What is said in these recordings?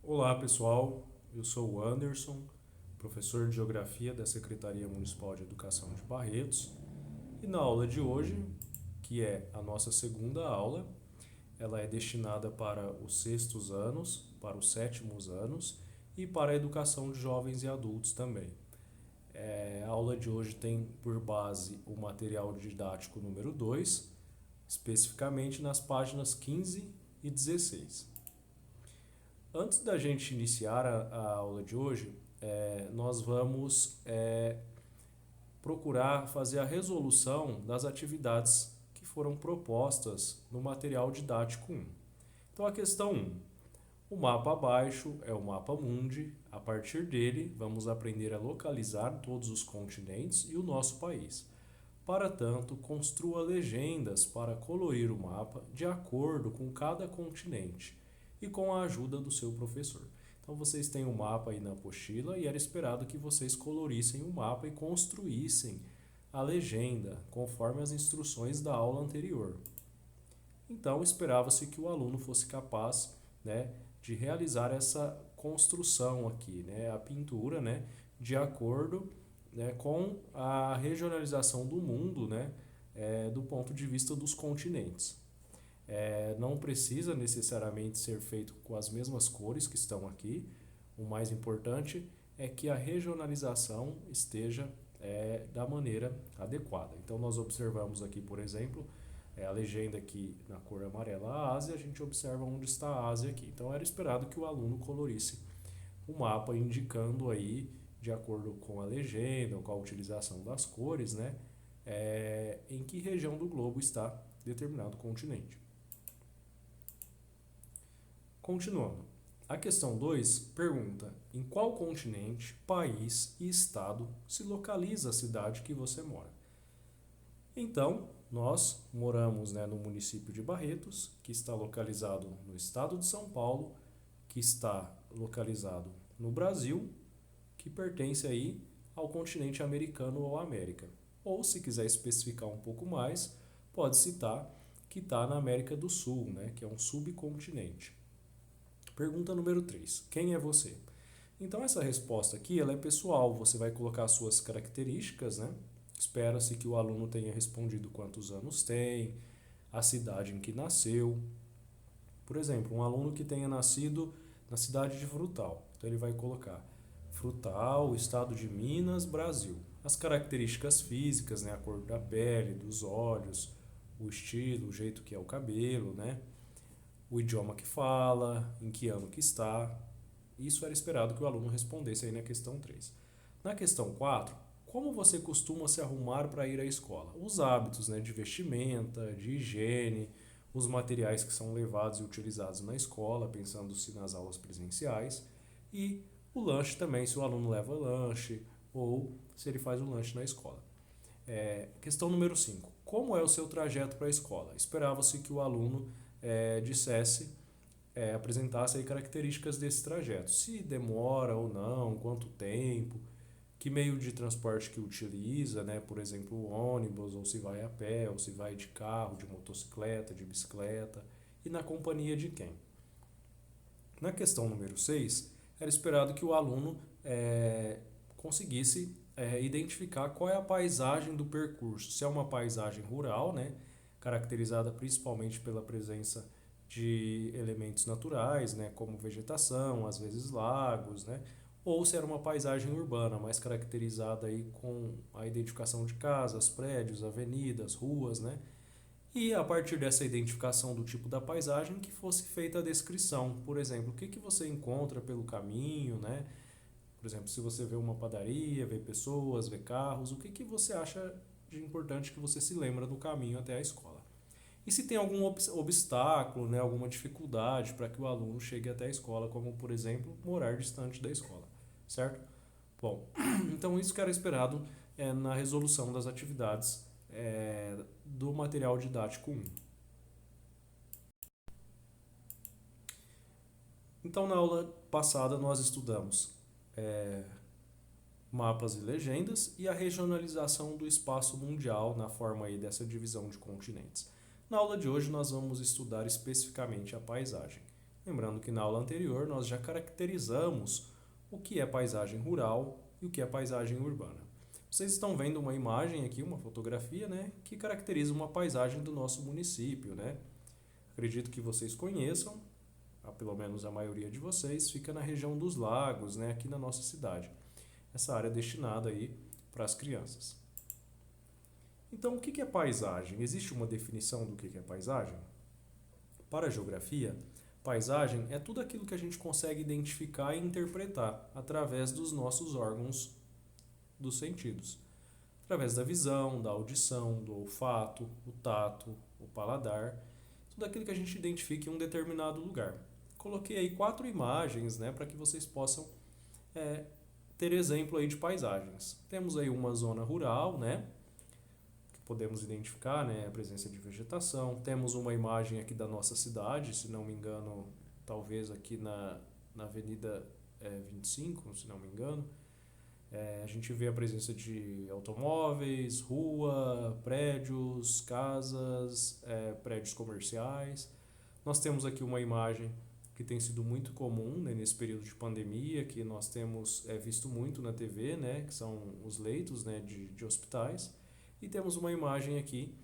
Olá pessoal, eu sou o Anderson, professor de Geografia da Secretaria Municipal de Educação de Barretos, e na aula de hoje, que é a nossa segunda aula, ela é destinada para os sextos anos, para os sétimos anos e para a educação de jovens e adultos também. A aula de hoje tem por base o material didático número 2, especificamente nas páginas 15 e 16. Antes da gente iniciar a aula de hoje, nós vamos procurar fazer a resolução das atividades que foram propostas no material didático 1. Então, a questão 1. O mapa abaixo é o mapa mundi. A partir dele, vamos aprender a localizar todos os continentes e o nosso país. Para tanto, construa legendas para colorir o mapa de acordo com cada continente e com a ajuda do seu professor. Então vocês têm o mapa aí na apostila e era esperado que vocês colorissem o mapa e construíssem a legenda conforme as instruções da aula anterior. Então esperava-se que o aluno fosse capaz, né, de realizar essa construção aqui, né, a pintura, né, de acordo, né, com a regionalização do mundo, né, do ponto de vista dos continentes. Não precisa necessariamente ser feito com as mesmas cores que estão aqui. O mais importante é que a regionalização esteja da maneira adequada. Então, nós observamos aqui, por exemplo, a legenda aqui na cor amarela, a Ásia, a gente observa onde está a Ásia aqui. Então, era esperado que o aluno colorisse o mapa indicando aí, de acordo com a legenda ou com a utilização das cores, né, em que região do globo está determinado continente. Continuando. A questão 2 pergunta: em qual continente, país e estado se localiza a cidade que você mora? Então, nós moramos, né, no município de Barretos, que está localizado no estado de São Paulo, que está localizado no Brasil, que pertence aí ao continente americano ou América. Ou, se quiser especificar um pouco mais, pode citar que está na América do Sul, né, que é um subcontinente. Pergunta número 3. Quem é você? Então, essa resposta aqui ela é pessoal. Você vai colocar as suas características, né? Espera-se que o aluno tenha respondido quantos anos tem, a cidade em que nasceu. Por exemplo, um aluno que tenha nascido na cidade de Frutal. Então, ele vai colocar Frutal, estado de Minas, Brasil. As características físicas, né? A cor da pele, dos olhos, o estilo, o jeito que é o cabelo, né? O idioma que fala, em que ano que está. Isso era esperado que o aluno respondesse aí na questão 3. Na questão 4, como você costuma se arrumar para ir à escola? Os hábitos, né, de vestimenta, de higiene, os materiais que são levados e utilizados na escola, pensando-se nas aulas presenciais, e o lanche também, se o aluno leva lanche ou se ele faz o lanche na escola. Questão número 5. Como é o seu trajeto para a escola? Esperava-se que o aluno dissesse, apresentasse aí características desse trajeto. Se demora ou não, quanto tempo, que meio de transporte que utiliza, né? Por exemplo, o ônibus, ou se vai a pé, ou se vai de carro, de motocicleta, de bicicleta, e na companhia de quem. Na questão número 6, era esperado que o aluno conseguisse identificar qual é a paisagem do percurso. Se é uma paisagem rural, né, caracterizada principalmente pela presença de elementos naturais, né, como vegetação, às vezes lagos, né, ou se era uma paisagem urbana, mais caracterizada aí com a identificação de casas, prédios, avenidas, ruas, né, e a partir dessa identificação do tipo da paisagem que fosse feita a descrição. Por exemplo, o que, que você encontra pelo caminho, né? Por exemplo, se você vê uma padaria, vê pessoas, vê carros, o que, que você acha de importante que você se lembra no caminho até a escola? E se tem algum obstáculo, né, alguma dificuldade para que o aluno chegue até a escola, como, por exemplo, morar distante da escola, certo? Bom, então isso que era esperado na resolução das atividades do material didático 1. Então, na aula passada, nós estudamos mapas e legendas e a regionalização do espaço mundial na forma aí dessa divisão de continentes. Na aula de hoje, nós vamos estudar especificamente a paisagem. Lembrando que na aula anterior nós já caracterizamos o que é paisagem rural e o que é paisagem urbana. Vocês estão vendo uma imagem aqui, uma fotografia, né, que caracteriza uma paisagem do nosso município, né? Acredito que vocês conheçam, pelo menos a maioria de vocês, fica na região dos lagos, né, aqui na nossa cidade. Essa área é destinada aí para as crianças. Então, o que é paisagem? Existe uma definição do que é paisagem? Para a geografia, paisagem é tudo aquilo que a gente consegue identificar e interpretar através dos nossos órgãos dos sentidos. Através da visão, da audição, do olfato, o tato, o paladar, tudo aquilo que a gente identifica em um determinado lugar. Coloquei aí 4 imagens, né, para que vocês possam ter exemplo aí de paisagens. Temos aí uma zona rural, né, que podemos identificar, né, a presença de vegetação. Temos uma imagem aqui da nossa cidade, se não me engano, talvez aqui na Avenida 25, se não me engano. A gente vê a presença de automóveis, rua, prédios, casas, prédios comerciais. Nós temos aqui uma imagem que tem sido muito comum, né, nesse período de pandemia, que nós temos visto muito na TV, né, que são os leitos, né, de hospitais. E temos uma imagem aqui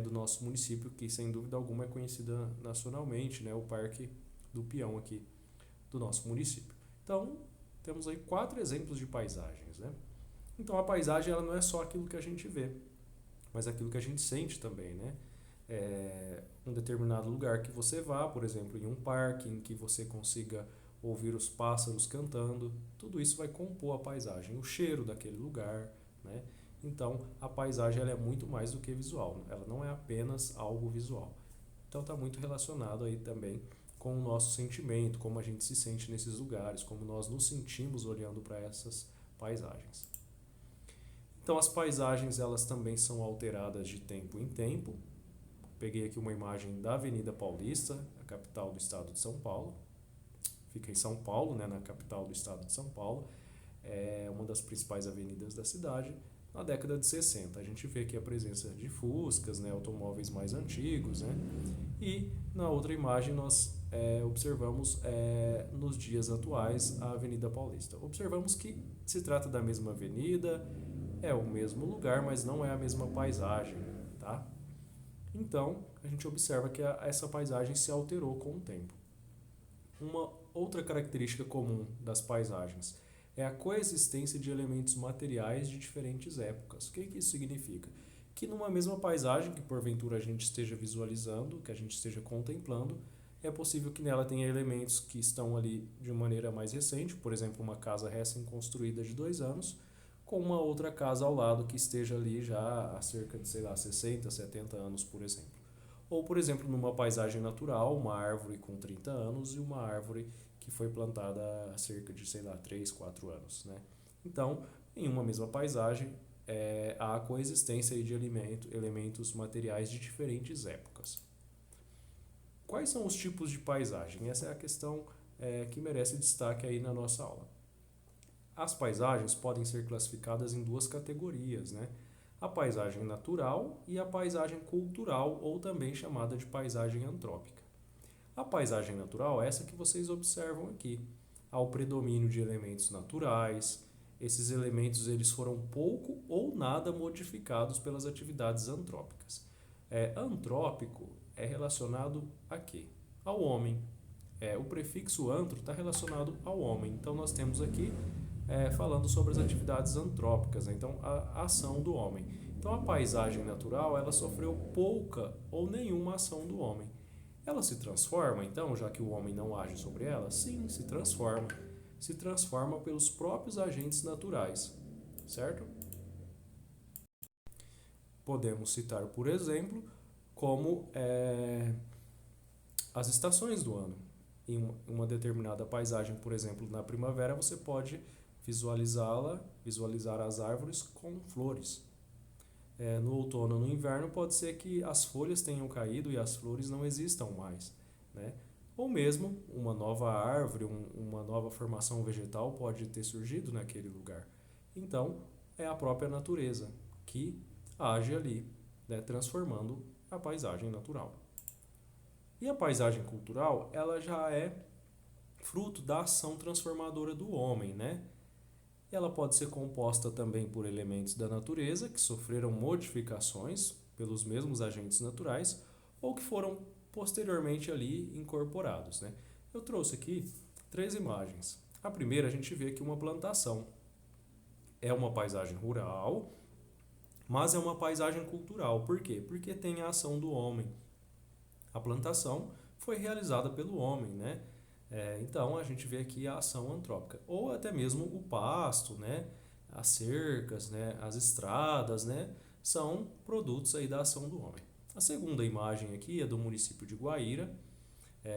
do nosso município, que sem dúvida alguma é conhecida nacionalmente, né, o Parque do Peão aqui do nosso município. Então, temos aí 4 exemplos de paisagens, né? Então, a paisagem ela não é só aquilo que a gente vê, mas aquilo que a gente sente também, né? Um determinado lugar que você vá, por exemplo, em um parque, em que você consiga ouvir os pássaros cantando, tudo isso vai compor a paisagem, o cheiro daquele lugar, né? Então, a paisagem ela é muito mais do que visual, ela não é apenas algo visual. Então, está muito relacionado aí também com o nosso sentimento, como a gente se sente nesses lugares, como nós nos sentimos olhando para essas paisagens. Então, as paisagens elas também são alteradas de tempo em tempo. Peguei aqui uma imagem da Avenida Paulista, a capital do estado de São Paulo. Fica em São Paulo, né, na capital do estado de São Paulo. É uma das principais avenidas da cidade. Na década de 60, a gente vê aqui a presença de fuscas, né, automóveis mais antigos, né? E na outra imagem nós observamos nos dias atuais a Avenida Paulista. Observamos que se trata da mesma avenida, é o mesmo lugar, mas não é a mesma paisagem, tá? Então, a gente observa que essa paisagem se alterou com o tempo. Uma outra característica comum das paisagens é a coexistência de elementos materiais de diferentes épocas. O que isso significa? Que numa mesma paisagem que porventura a gente esteja visualizando, que a gente esteja contemplando, é possível que nela tenha elementos que estão ali de maneira mais recente, por exemplo, uma casa recém-construída de 2 anos, com uma outra casa ao lado que esteja ali já há cerca de, 60, 70 anos, por exemplo. Ou, por exemplo, numa paisagem natural, uma árvore com 30 anos e uma árvore que foi plantada há cerca de, 3, 4 anos, né? Então, em uma mesma paisagem, há a coexistência aí de elementos materiais de diferentes épocas. Quais são os tipos de paisagem? Essa é a questão que merece destaque aí na nossa aula. As paisagens podem ser classificadas em 2 categorias, né? A paisagem natural e a paisagem cultural, ou também chamada de paisagem antrópica. A paisagem natural é essa que vocês observam aqui. Há o predomínio de elementos naturais. Esses elementos eles foram pouco ou nada modificados pelas atividades antrópicas. Antrópico é relacionado a quê? Ao homem. O prefixo antro está relacionado ao homem. Então, nós temos aqui falando sobre as atividades antrópicas, né? Então, a ação do homem. Então, a paisagem natural ela sofreu pouca ou nenhuma ação do homem. Ela se transforma, então, já que o homem não age sobre ela? Sim, se transforma. Se transforma pelos próprios agentes naturais, certo? Podemos citar, por exemplo, como as estações do ano. Em uma determinada paisagem, por exemplo, na primavera, você pode visualizar as árvores com flores. No outono, no inverno, pode ser que as folhas tenham caído e as flores não existam mais, né? Ou mesmo uma nova árvore, uma nova formação vegetal pode ter surgido naquele lugar. Então, é a própria natureza que age ali, né, transformando a paisagem natural. E a paisagem cultural, ela já é fruto da ação transformadora do homem, né? Ela pode ser composta também por elementos da natureza que sofreram modificações pelos mesmos agentes naturais ou que foram posteriormente ali incorporados, né? Eu trouxe aqui 3 imagens. A primeira a gente vê aqui uma plantação. É uma paisagem rural, mas é uma paisagem cultural. Por quê? Porque tem a ação do homem. A plantação foi realizada pelo homem, né? Então a gente vê aqui a ação antrópica, ou até mesmo o pasto, né? As cercas, né? As estradas, né? São produtos aí da ação do homem. A segunda imagem aqui é do município de Guaíra.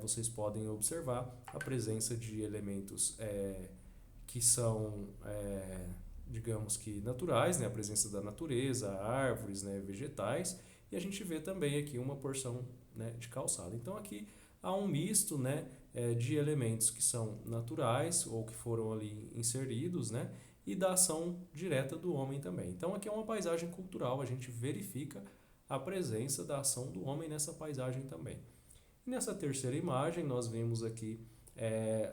Vocês podem observar a presença de elementos que são, digamos que naturais, né? A presença da natureza, árvores, né? Vegetais, e a gente vê também aqui uma porção, né? De calçada. Então aqui há um misto, né? De elementos que são naturais ou que foram ali inseridos, né? E da ação direta do homem também. Então aqui é uma paisagem cultural, a gente verifica a presença da ação do homem nessa paisagem também. E nessa terceira imagem nós vemos aqui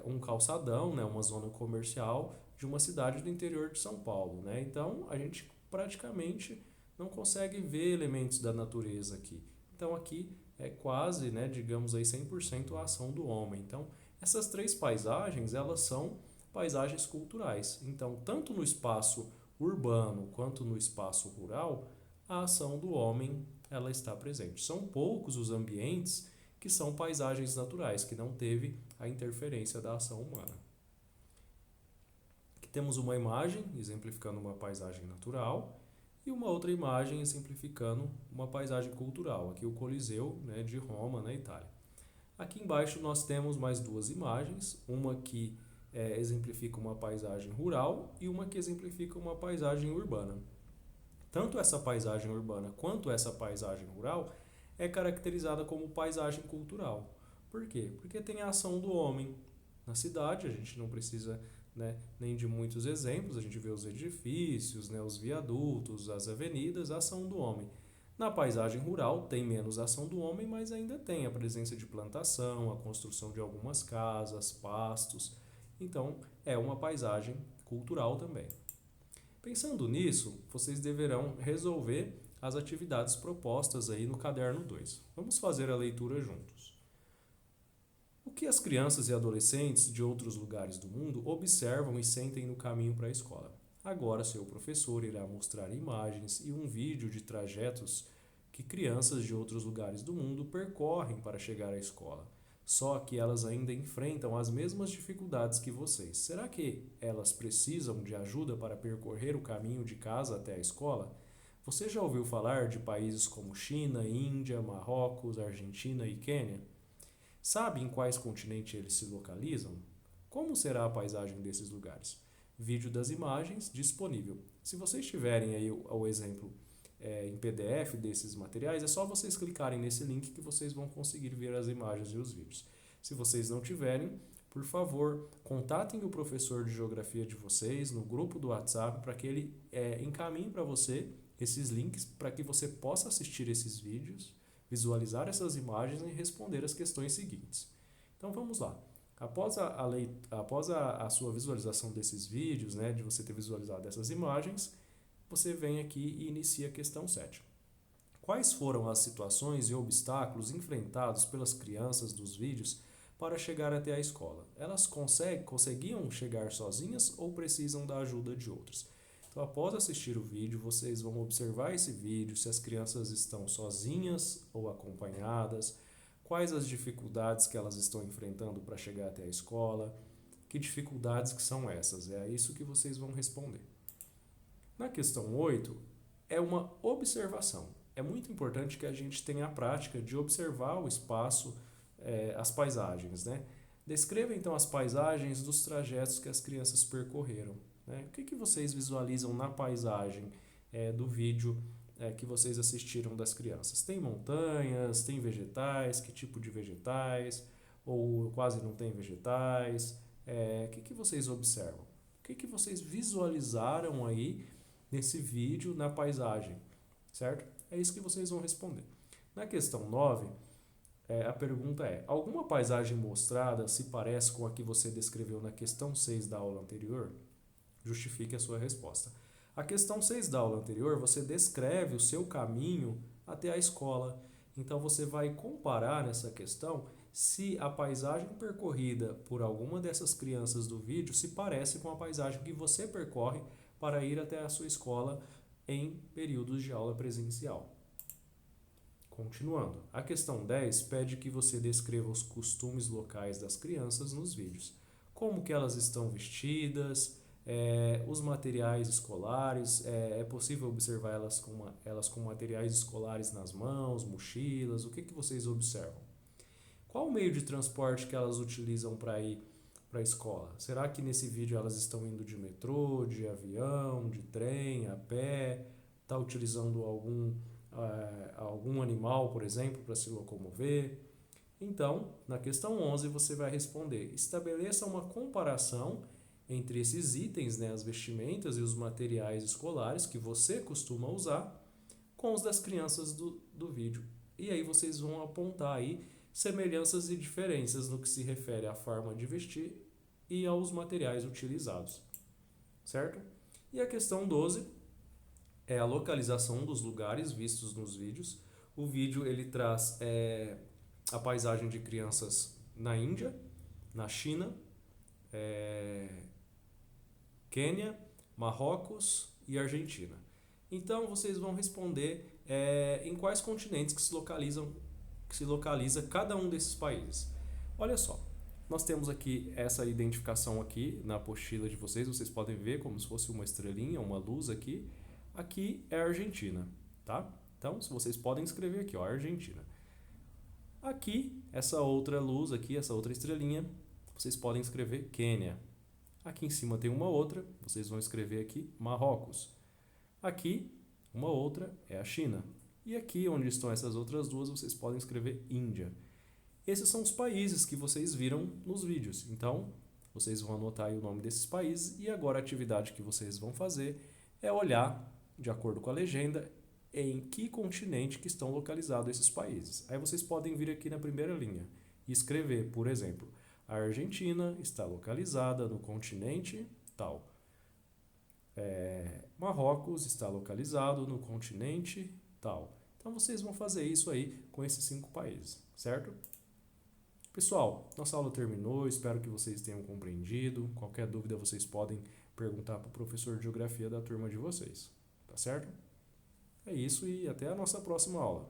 um calçadão, né? Uma zona comercial de uma cidade do interior de São Paulo, né? Então a gente praticamente não consegue ver elementos da natureza aqui. Então aqui é quase, né, digamos aí 100% a ação do homem. Então essas 3 paisagens, elas são paisagens culturais. Então tanto no espaço urbano quanto no espaço rural, a ação do homem ela está presente. São poucos os ambientes que são paisagens naturais, que não teve a interferência da ação humana. Aqui temos uma imagem exemplificando uma paisagem natural e uma outra imagem exemplificando uma paisagem cultural, aqui o Coliseu, né, de Roma, na Itália. Aqui embaixo nós temos mais 2 imagens, uma que exemplifica uma paisagem rural e uma que exemplifica uma paisagem urbana. Tanto essa paisagem urbana quanto essa paisagem rural é caracterizada como paisagem cultural. Por quê? Porque tem a ação do homem na cidade, a gente não precisa, né, nem de muitos exemplos, a gente vê os edifícios, né, os viadutos, as avenidas, a ação do homem. Na paisagem rural tem menos ação do homem, mas ainda tem a presença de plantação, a construção de algumas casas, pastos. Então é uma paisagem cultural também. Pensando nisso, vocês deverão resolver as atividades propostas aí no caderno 2. Vamos fazer a leitura juntos. O que as crianças e adolescentes de outros lugares do mundo observam e sentem no caminho para a escola? Agora, seu professor irá mostrar imagens e um vídeo de trajetos que crianças de outros lugares do mundo percorrem para chegar à escola. Só que elas ainda enfrentam as mesmas dificuldades que vocês. Será que elas precisam de ajuda para percorrer o caminho de casa até a escola? Você já ouviu falar de países como China, Índia, Marrocos, Argentina e Quênia? Sabe em quais continentes eles se localizam? Como será a paisagem desses lugares? Vídeo das imagens disponível. Se vocês tiverem aí o exemplo em PDF desses materiais, é só vocês clicarem nesse link que vocês vão conseguir ver as imagens e os vídeos. Se vocês não tiverem, por favor, contatem o professor de geografia de vocês no grupo do WhatsApp para que ele encaminhe para você esses links para que você possa assistir esses vídeos, visualizar essas imagens e responder as questões seguintes. Então vamos lá. Após a sua visualização desses vídeos, né, de você ter visualizado essas imagens, você vem aqui e inicia a questão 7. Quais foram as situações e obstáculos enfrentados pelas crianças dos vídeos para chegar até a escola? Elas conseguiam chegar sozinhas ou precisam da ajuda de outros? Então, após assistir o vídeo, vocês vão observar esse vídeo, se as crianças estão sozinhas ou acompanhadas, quais as dificuldades que elas estão enfrentando para chegar até a escola, que dificuldades que são essas? É isso que vocês vão responder. Na questão 8, é uma observação. É muito importante que a gente tenha a prática de observar o espaço, as paisagens, né? Descreva então as paisagens dos trajetos que as crianças percorreram. Né? O que vocês visualizam na paisagem do vídeo que vocês assistiram das crianças? Tem montanhas, tem vegetais, que tipo de vegetais? Ou quase não tem vegetais? O que vocês observam? O que vocês visualizaram aí nesse vídeo na paisagem? Certo? É isso que vocês vão responder. Na questão 9, A pergunta é: alguma paisagem mostrada se parece com a que você descreveu na questão 6 da aula anterior? Justifique a sua resposta. A questão 6 da aula anterior, você descreve o seu caminho até a escola. Então você vai comparar nessa questão se a paisagem percorrida por alguma dessas crianças do vídeo se parece com a paisagem que você percorre para ir até a sua escola em períodos de aula presencial. Continuando, a questão 10 pede que você descreva os costumes locais das crianças nos vídeos. Como que elas estão vestidas, os materiais escolares, é possível observar elas com materiais escolares nas mãos, mochilas, o que, que vocês observam? Qual o meio de transporte que elas utilizam para ir para a escola? Será que nesse vídeo elas estão indo de metrô, de avião, de trem, a pé? Está utilizando algum animal, por exemplo, para se locomover? Então, na questão 11, você vai responder: estabeleça uma comparação entre esses itens, né, as vestimentas e os materiais escolares que você costuma usar, com os das crianças do vídeo. E aí vocês vão apontar aí semelhanças e diferenças no que se refere à forma de vestir e aos materiais utilizados, certo? E a questão 12 é a localização dos lugares vistos nos vídeos. O vídeo ele traz a paisagem de crianças na Índia, na China, Quênia, Marrocos e Argentina. Então vocês vão responder em quais continentes que se localiza cada um desses países. Olha só, nós temos aqui essa identificação aqui na apostila de vocês podem ver como se fosse uma estrelinha, uma luz aqui. Aqui é a Argentina, tá? Então, vocês podem escrever aqui, ó, Argentina. Aqui, essa outra luz aqui, essa outra estrelinha, vocês podem escrever Quênia. Aqui em cima tem uma outra, vocês vão escrever aqui Marrocos. Aqui, uma outra é a China. E aqui, onde estão essas outras duas, vocês podem escrever Índia. Esses são os países que vocês viram nos vídeos. Então, vocês vão anotar aí o nome desses países e agora a atividade que vocês vão fazer é olhar, de acordo com a legenda, em que continente que estão localizados esses países. Aí vocês podem vir aqui na primeira linha e escrever, por exemplo, a Argentina está localizada no continente tal. Marrocos está localizado no continente tal. Então vocês vão fazer isso aí com esses 5 países, certo? Pessoal, nossa aula terminou, espero que vocês tenham compreendido. Qualquer dúvida vocês podem perguntar para o professor de geografia da turma de vocês, tá certo? É isso e até a nossa próxima aula.